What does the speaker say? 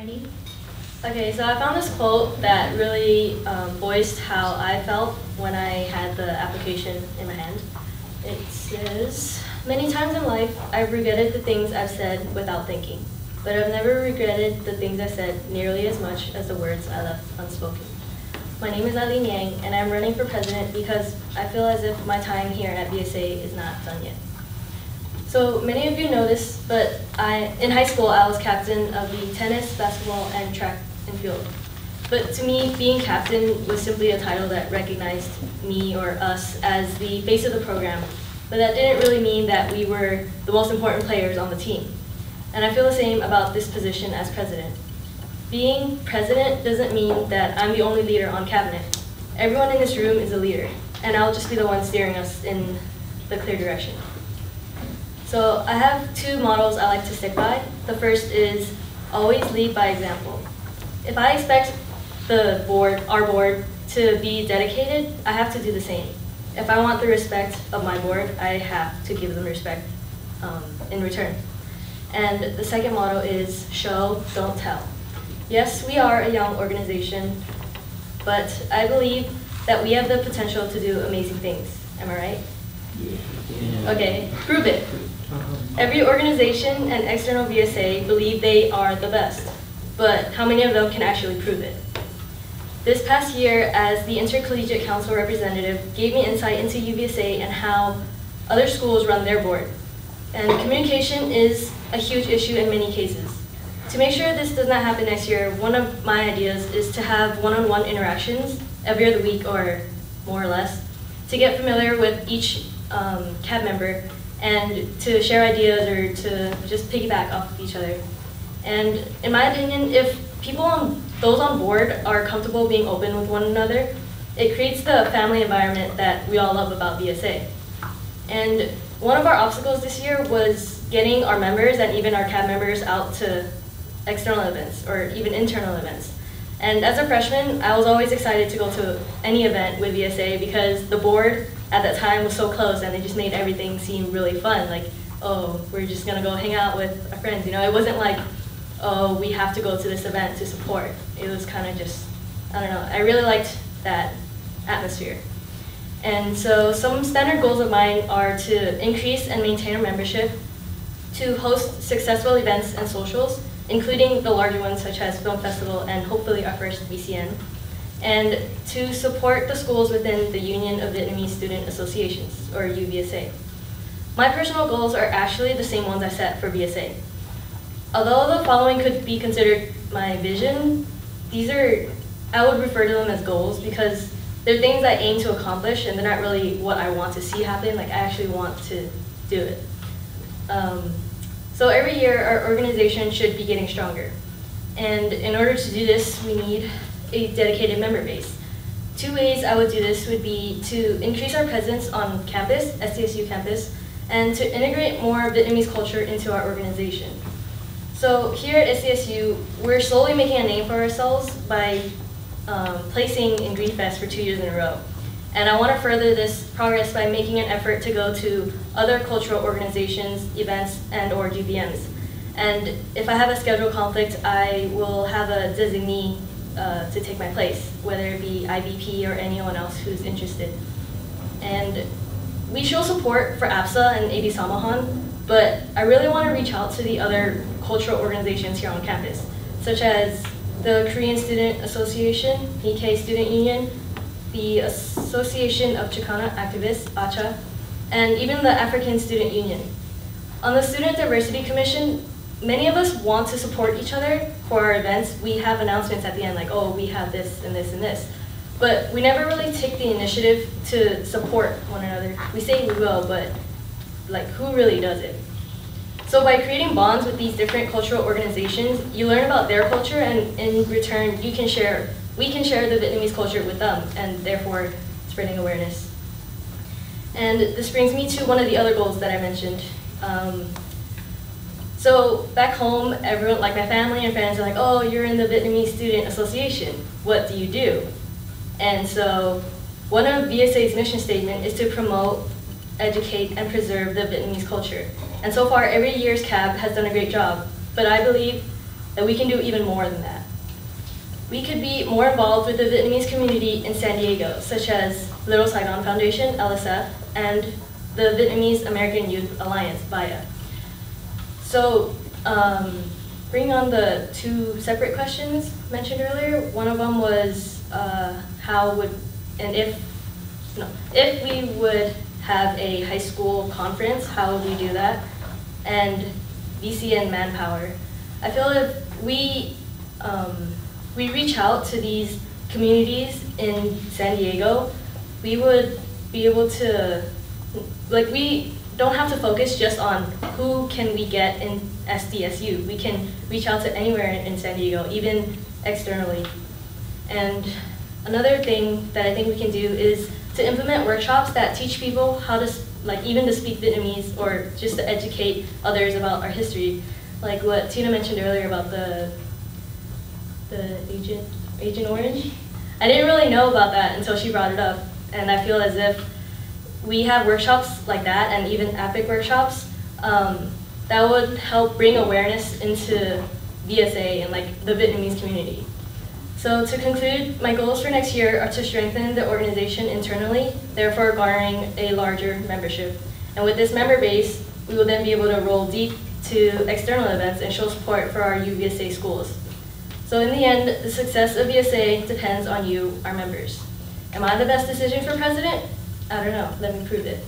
Ready? Okay, so I found this quote that really voiced how I felt when I had the application in my hand. It says, "Many times in life, I've regretted the things I've said without thinking, but I've never regretted the things I said nearly as much as the words I left unspoken." My name is Aileen Giang, and I'm running for president because I feel as if my time here at VSA is not done yet. So many of you know this, but in high school, I was captain of the tennis, basketball, and track and field. But to me, being captain was simply a title that recognized me or us as the face of the program, but that didn't really mean that we were the most important players on the team. And I feel the same about this position as president. Being president doesn't mean that I'm the only leader on cabinet. Everyone in this room is a leader, and I'll just be the one steering us in the clear direction. So I have two models I like to stick by. The first is always lead by example. If I expect our board, to be dedicated, I have to do the same. If I want the respect of my board, I have to give them respect in return. And the second motto is show, don't tell. Yes, we are a young organization, but I believe that we have the potential to do amazing things. Am I right? Yeah. Okay, prove it. Every organization and external VSA believe they are the best, but how many of them can actually prove it? This past year, as the Intercollegiate Council representative, gave me insight into UVSA and how other schools run their board. And communication is a huge issue in many cases. To make sure this does not happen next year, one of my ideas is to have one-on-one interactions every other week or more or less to get familiar with each CAB member and to share ideas or to just piggyback off of each other. And in my opinion, if those on board are comfortable being open with one another, it creates the family environment that we all love about VSA. And one of our obstacles this year was getting our members and even our CAB members out to external events or even internal events. And as a freshman, I was always excited to go to any event with VSA because the board at that time was so close and they just made everything seem really fun. Like, oh, we're just gonna go hang out with our friends. You know, it wasn't like, oh, we have to go to this event to support. It was kind of just, I don't know, I really liked that atmosphere. And so some standard goals of mine are to increase and maintain our membership, to host successful events and socials, including the larger ones such as Film Festival and hopefully our first VCN, and to support the schools within the Union of Vietnamese Student Associations, or UVSA. My personal goals are actually the same ones I set for VSA. Although the following could be considered my vision, I would refer to them as goals because they're things I aim to accomplish and they're not really what I want to see happen, like I actually want to do it. So every year our organization should be getting stronger. And in order to do this, we need a dedicated member base. Two ways I would do this would be to increase our presence on campus, SDSU campus, and to integrate more Vietnamese culture into our organization. So here at SDSU, we're slowly making a name for ourselves by placing in Green Fest for 2 years in a row. And I want to further this progress by making an effort to go to other cultural organizations, events, and/or GBMs. And if I have a schedule conflict, I will have a designee to take my place, whether it be IVP or anyone else who's interested. And we show support for APSA and AB Samahan, but I really want to reach out to the other cultural organizations here on campus, such as the Korean Student Association, Nikkei Student Union, the Association of Chicana Activists, ACHA, and even the African Student Union. On the Student Diversity Commission, many of us want to support each other for our events. We have announcements at the end like, oh, we have this and this and this. But we never really take the initiative to support one another. We say we will, but like, who really does it? So by creating bonds with these different cultural organizations, you learn about their culture, and in return, we can share the Vietnamese culture with them, and therefore spreading awareness. And this brings me to one of the other goals that I mentioned. So back home, everyone, like my family and friends are like, oh, you're in the Vietnamese Student Association. What do you do? And so one of VSA's mission statement is to promote, educate, and preserve the Vietnamese culture. And so far, every year's CAB has done a great job. But I believe that we can do even more than that. We could be more involved with the Vietnamese community in San Diego, such as Little Saigon Foundation, LSF, and the Vietnamese American Youth Alliance, VIA. So, bringing on the two separate questions mentioned earlier, one of them was if we would have a high school conference, how would we do that? And VC and manpower. I feel if we reach out to these communities in San Diego, we would be able to, like, we don't have to focus just on who can we get in SDSU. We can reach out to anywhere in San Diego, even externally. And another thing that I think we can do is to implement workshops that teach people how to, even to speak Vietnamese, or just to educate others about our history. Like what Tina mentioned earlier about the Agent Orange. I didn't really know about that until she brought it up, and I feel as if we have workshops like that, and even epic workshops, that would help bring awareness into VSA and the Vietnamese community. So to conclude, my goals for next year are to strengthen the organization internally, therefore garnering a larger membership. And with this member base, we will then be able to roll deep to external events and show support for our UVSA schools. So in the end, the success of VSA depends on you, our members. Am I the best decision for president? I don't know. Let me prove it.